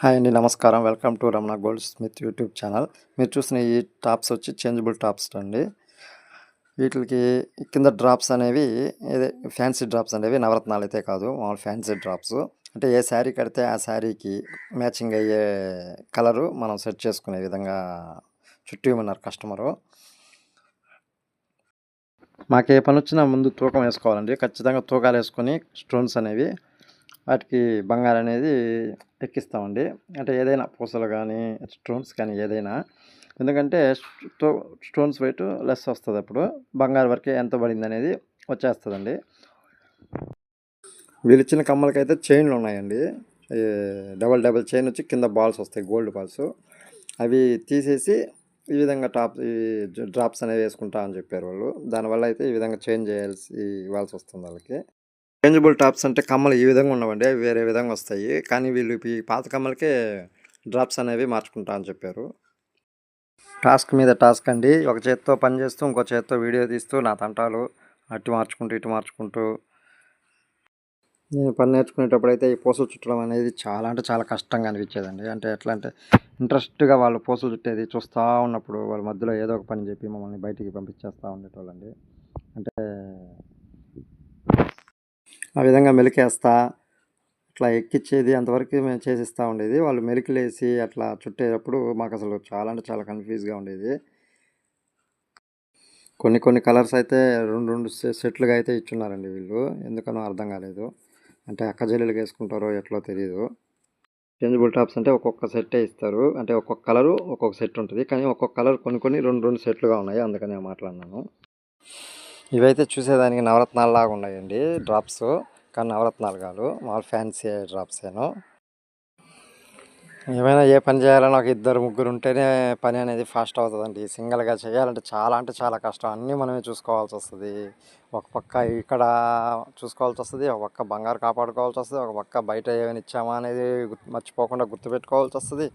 Hi అండి, నమస్కారం. Welcome to Ramana gold Smith YouTube channel. మీరు చూసిన ఈ టాప్స్ వచ్చి చేంజబుల్ టాప్స్ అండి. వీటికి కింద డ్రాప్స్ అనేవి ఇదే ఫ్యాన్సీ డ్రాప్స్ అనేవి, నవరత్నాలు అయితే కాదు, మామూలు ఫ్యాన్సీ డ్రాప్స్. అంటే ఏ శారీ కడితే ఆ శారీకి మ్యాచింగ్ అయ్యే కలరు మనం సెట్ చేసుకునే విధంగా చుట్టూ ఇవ్వమన్నారు కస్టమరు. మాకు ఏ పని వచ్చినా ముందు తూకం వేసుకోవాలండి. ఖచ్చితంగా తూకాలు వేసుకొని స్టోన్స్ అనేవి వాటికి బంగారం అనేది ఎక్కిస్తామండి. అంటే ఏదైనా పూసలు కానీ స్టోన్స్ కానీ ఏదైనా, ఎందుకంటే స్టోన్స్ వెయిట్ లెస్ వస్తుంది. అప్పుడు బంగారు వరకే ఎంత పడింది అనేది వచ్చేస్తుందండి. వీళ్ళు ఇచ్చిన కమ్మలకైతే చైన్లు ఉన్నాయండి. డబల్ చైన్ వచ్చి కింద బాల్స్ వస్తాయి, గోల్డ్ బాల్స్. అవి తీసేసి ఈ విధంగా ఈ డ్రాప్స్ అనేవి వేసుకుంటా అని చెప్పారు వాళ్ళు. దానివల్ల అయితే ఈ విధంగా చేంజ్ ఇవ్వాల్సి వస్తుంది వాళ్ళకి. చేంజబుల్ టాప్స్ అంటే కమ్మలు ఈ విధంగా ఉండవండి, అవి వేరే విధంగా వస్తాయి. కానీ వీళ్ళు ఈ పాత కమ్మలకే డ్రాప్స్ అనేవి మార్చుకుంటా అని చెప్పారు. టాస్క్ మీద టాస్క్ అండి. ఒక చేత్తో పని చేస్తూ ఇంకో చేత్తో వీడియో తీస్తూ నా తంటాలు అటు మార్చుకుంటూ ఇటు మార్చుకుంటూ. నేను పని నేర్చుకునేటప్పుడు అయితే ఈ పూసలు చుట్టడం అనేది చాలా అంటే చాలా కష్టంగా అనిపించేదండి. అంటే ఎట్లా అంటే ఇంట్రెస్ట్గా వాళ్ళు పూసలు చుట్టేది చూస్తూ ఉన్నప్పుడు వాళ్ళ మధ్యలో ఏదో ఒక పని చెప్పి మమ్మల్ని బయటికి పంపించేస్తూ ఉండేటోళ్ళండి. అంటే ఆ విధంగా మెలికేస్తా అట్లా ఎక్కిచ్చేది అంతవరకు మేము చేసిస్తూ ఉండేది. వాళ్ళు మెలికలేసి అట్లా చుట్టేటప్పుడు మాకు అసలు చాలా అంటే చాలా కన్ఫ్యూజ్గా ఉండేది. కొన్ని కలర్స్ అయితే రెండు సెట్లుగా అయితే ఇచ్చున్నారండి వీళ్ళు. ఎందుకనో అర్థం కాలేదు. అంటే అక్క చెల్లెలుగా వేసుకుంటారో ఎట్లా తెలియదు. చేంజబుల్ టాప్స్ అంటే ఒక్కొక్క సెట్టే ఇస్తారు. అంటే ఒక్కొక్క కలరు ఒక్కొక్క సెట్ ఉంటుంది. కానీ ఒక్కొక్క కలర్ కొన్ని రెండు సెట్లుగా ఉన్నాయి. అందుకని మాట్లాడినాను. ఇవైతే చూసేదానికి నవరత్నాల్లాగా ఉన్నాయండి డ్రాప్స్. కానీ నవరత్నాలు కాదు, మామూలు ఫ్యాన్సీ డ్రాప్సేను. ఏమైనా ఏ పని చేయాలన్నా ఒక ఇద్దరు ముగ్గురు ఉంటేనే పని అనేది ఫాస్ట్ అవుతుందండి. సింగిల్గా చేయాలంటే చాలా అంటే చాలా కష్టం. అన్నీ మనమే చూసుకోవాల్సి వస్తుంది. ఒక పక్క ఇక్కడ చూసుకోవాల్సి వస్తుంది, ఒక పక్క బంగారు కాపాడుకోవాల్సి వస్తుంది, ఒక పక్క బయట ఏమైనా ఇచ్చామా అనేది మర్చిపోకుండా గుర్తుపెట్టుకోవాల్సి వస్తుంది.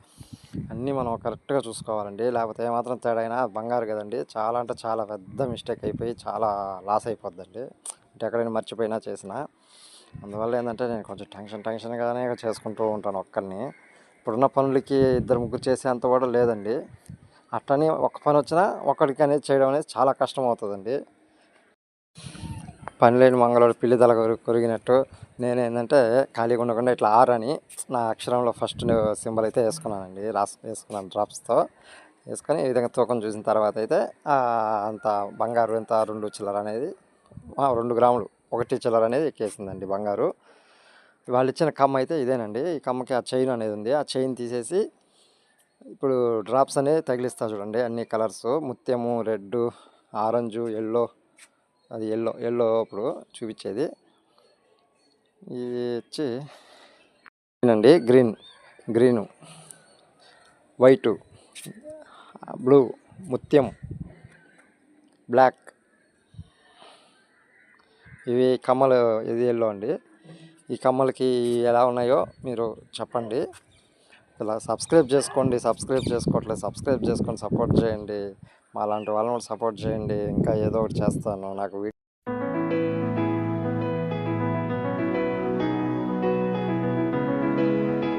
అన్నీ మనం కరెక్ట్గా చూసుకోవాలండి. లేకపోతే ఏమాత్రం తేడా అయినా బంగారు కదండి, చాలా అంటే చాలా పెద్ద మిస్టేక్ అయిపోయి చాలా లాస్ అయిపోద్దండి. అంటే ఎక్కడైనా మర్చిపోయినా చేసినా. అందువల్ల ఏంటంటే నేను కొంచెం టెన్షన్గానే చేసుకుంటూ ఉంటాను ఒక్కరిని. ఇప్పుడున్న పనులకి ఇద్దరు ముగ్గురు చేసేంత కూడా లేదండి. అట్లని ఒక్క పని వచ్చినా ఒక్కడికి అనేది చేయడం అనేది చాలా కష్టం అవుతుందండి. పని లేని మంగళవాడు పిల్లి తల కొరిగినట్టు నేనేంటంటే ఖాళీగా ఉండకుండా ఇట్లా ఆర్ అని నా అక్షరంలో ఫస్ట్ సింబల్ అయితే వేసుకున్నానండి. వేసుకున్నాను డ్రాప్స్తో. వేసుకొని ఈ విధంగా తూకం చూసిన తర్వాత అయితే అంత బంగారు ఎంత 2 చిల్లర అనేది 2 గ్రాములు 1 చిల్లర అనేది ఎక్కేసిందండి బంగారు. వాళ్ళు ఇచ్చిన కమ్మ అయితే ఇదేనండి. ఈ కమ్మకి ఆ చైన్ అనేది ఉంది. ఆ చైన్ తీసేసి ఇప్పుడు డ్రాప్స్ అనేవి తగిలిస్తా చూడండి. అన్ని కలర్స్, ముత్యము, రెడ్, ఆరెంజు, ఎల్లో. అది ఎల్లో ఇప్పుడు చూపించేది. ఇది వచ్చి అండి గ్రీను, వైటు, బ్లూ, ముత్యం, బ్లాక్. ఇవి కమ్మలు. ఇది ఎల్లో అండి. ఈ కమ్మలకి ఎలా ఉన్నాయో మీరు చెప్పండి. ఇలా సబ్స్క్రైబ్ చేసుకోండి. సబ్స్క్రైబ్ చేసుకోవట్లేదు, సబ్స్క్రైబ్ చేసుకొని సపోర్ట్ చేయండి. మా లాంటి వాళ్ళని సపోర్ట్ చేయండి. ఇంకా ఏదో ఒకటి చేస్తాను. నాకు